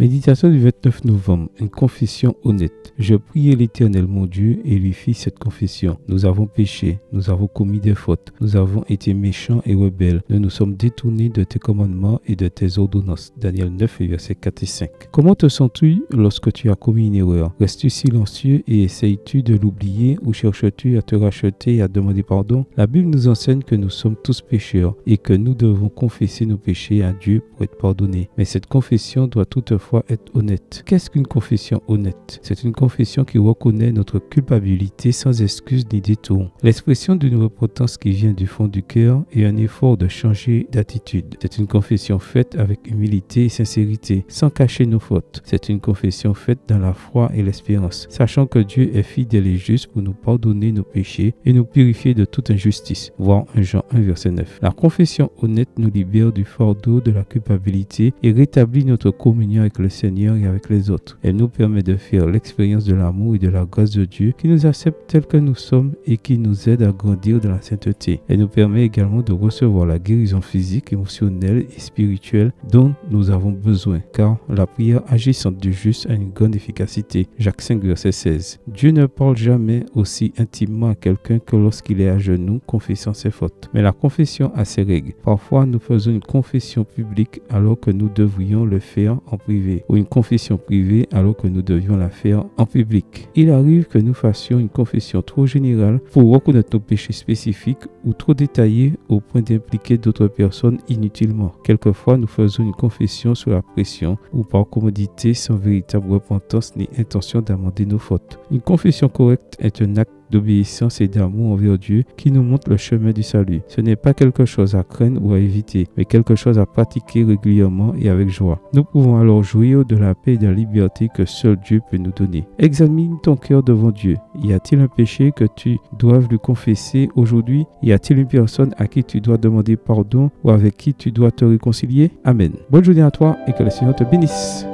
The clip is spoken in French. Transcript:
Méditation du 29 novembre, une confession honnête. Je priai l'Éternel mon Dieu et lui fis cette confession. Nous avons péché, nous avons commis des fautes, nous avons été méchants et rebelles. Nous nous sommes détournés de tes commandements et de tes ordonnances. Daniel 9, versets 4 et 5. Comment te sens-tu lorsque tu as commis une erreur? Restes-tu silencieux et essayes-tu de l'oublier ou cherches-tu à te racheter et à demander pardon? La Bible nous enseigne que nous sommes tous pécheurs et que nous devons confesser nos péchés à Dieu pour être pardonnés. Mais cette confession doit toutefois être honnête. Qu'est-ce qu'une confession honnête? C'est une confession qui reconnaît notre culpabilité sans excuse ni détour. L'expression d'une repentance qui vient du fond du cœur et un effort de changer d'attitude. C'est une confession faite avec humilité et sincérité, sans cacher nos fautes. C'est une confession faite dans la foi et l'espérance, sachant que Dieu est fidèle et juste pour nous pardonner nos péchés et nous purifier de toute injustice. Voir 1 Jean 1, verset 9. La confession honnête nous libère du fardeau de la culpabilité et rétablit notre communion avec le Seigneur et avec les autres. Elle nous permet de faire l'expérience de l'amour et de la grâce de Dieu qui nous accepte tels que nous sommes et qui nous aide à grandir dans la sainteté. Elle nous permet également de recevoir la guérison physique, émotionnelle et spirituelle dont nous avons besoin, car la prière agissante du juste a une grande efficacité. Jacques 5, verset 16. Dieu ne parle jamais aussi intimement à quelqu'un que lorsqu'il est à genoux confessant ses fautes. Mais la confession a ses règles. Parfois, nous faisons une confession publique alors que nous devrions le faire en privé, ou une confession privée alors que nous devions la faire en public. Il arrive que nous fassions une confession trop générale pour reconnaître nos péchés spécifiques ou trop détaillée au point d'impliquer d'autres personnes inutilement. Quelquefois, nous faisons une confession sous la pression ou par commodité sans véritable repentance ni intention d'amender nos fautes. Une confession correcte est un acte d'obéissance et d'amour envers Dieu qui nous montre le chemin du salut. Ce n'est pas quelque chose à craindre ou à éviter, mais quelque chose à pratiquer régulièrement et avec joie. Nous pouvons alors jouir de la paix et de la liberté que seul Dieu peut nous donner. Examine ton cœur devant Dieu. Y a-t-il un péché que tu dois lui confesser aujourd'hui? Y a-t-il une personne à qui tu dois demander pardon ou avec qui tu dois te réconcilier? Amen. Bonne journée à toi et que le Seigneur te bénisse.